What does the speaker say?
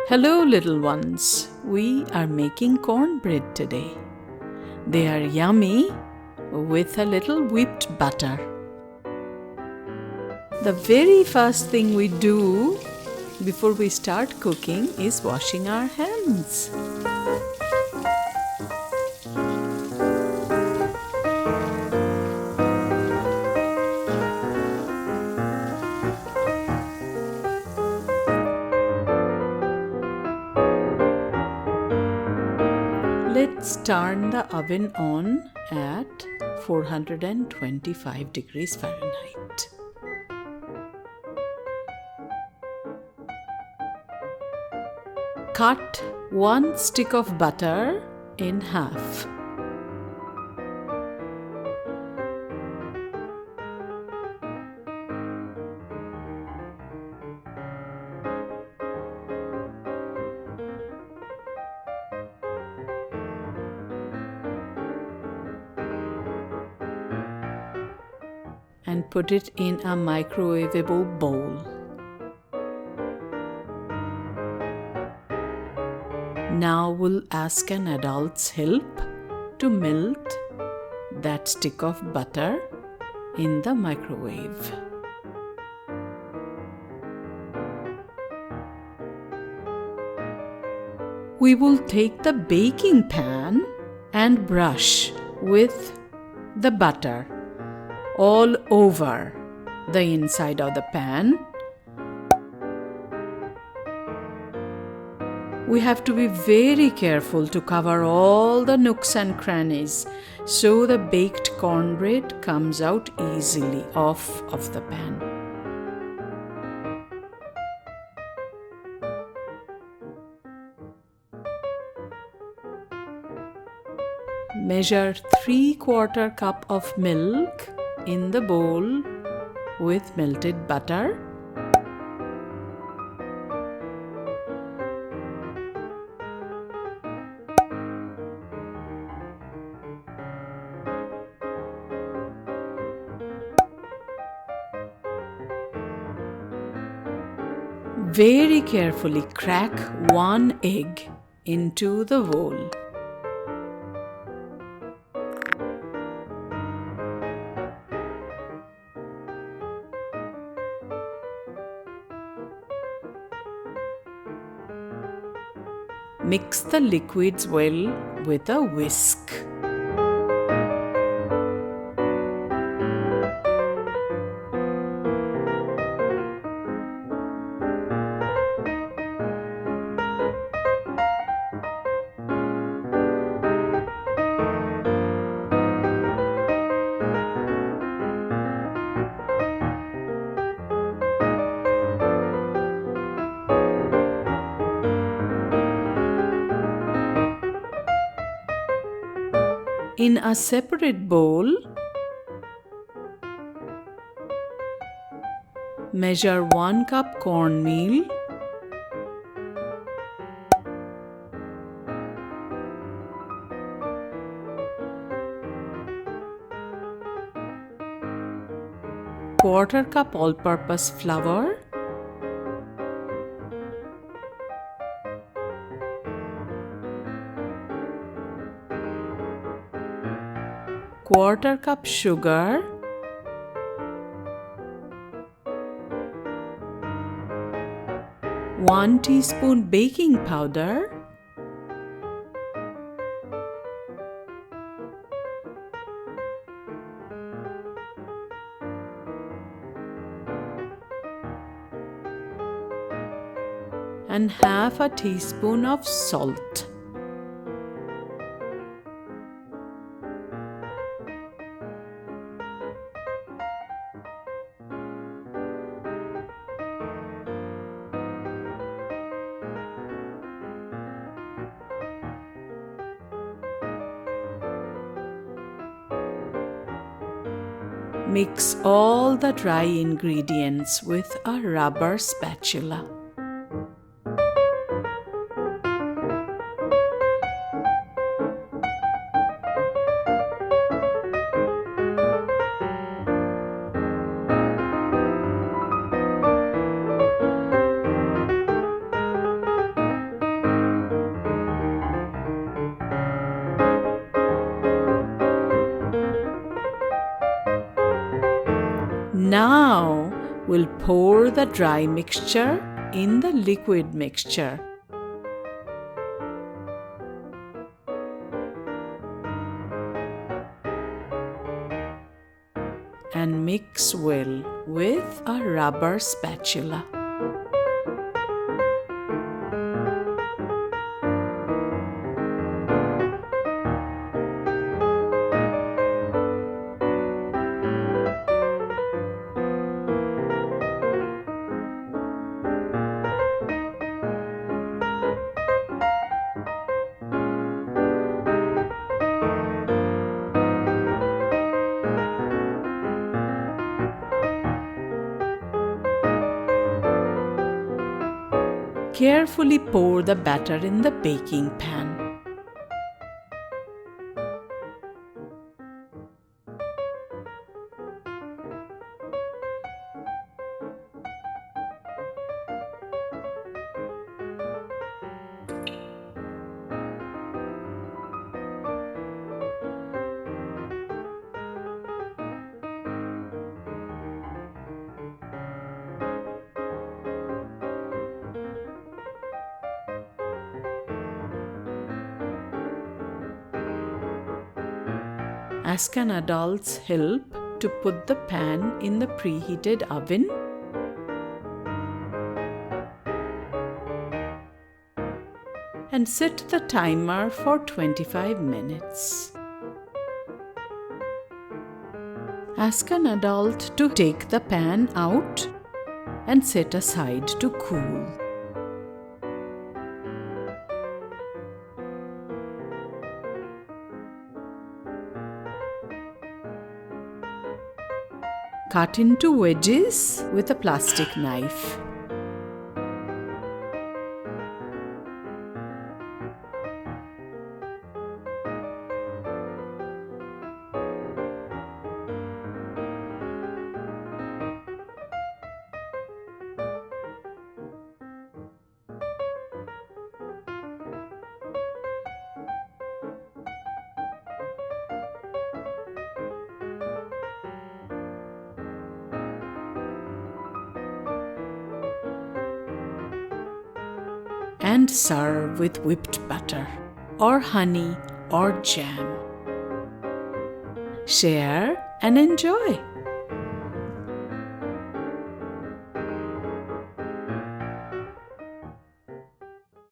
Hello, little ones. We are making cornbread today. They are yummy with a little whipped butter. The very first thing we do before we start cooking is washing our hands. Let's turn the oven on at 425 degrees Fahrenheit. Cut one stick of butter in half. And put it in a microwavable bowl. Now we'll ask an adult's help to melt that stick of butter in the microwave. We will take the baking pan and brush with the butter all over the inside of the pan. We have to be very careful to cover all the nooks and crannies so the baked cornbread comes out easily off of the pan. Measure 3/4 cup of milk in the bowl with melted butter. Very carefully crack one egg into the bowl. Mix the liquids well with a whisk. In a separate bowl, measure 1 cup cornmeal, quarter cup all-purpose flour, quarter cup sugar, one teaspoon baking powder, and half a teaspoon of salt. Mix all the dry ingredients with a rubber spatula. Now we'll pour the dry mixture in the liquid mixture. And mix well with a rubber spatula. Carefully pour the batter in the baking pan. Ask an adult's help to put the pan in the preheated oven. And set the timer for 25 minutes. Ask an adult to take the pan out and set aside to cool. Cut into wedges with a plastic knife. And serve with whipped butter or honey or jam. Share and enjoy.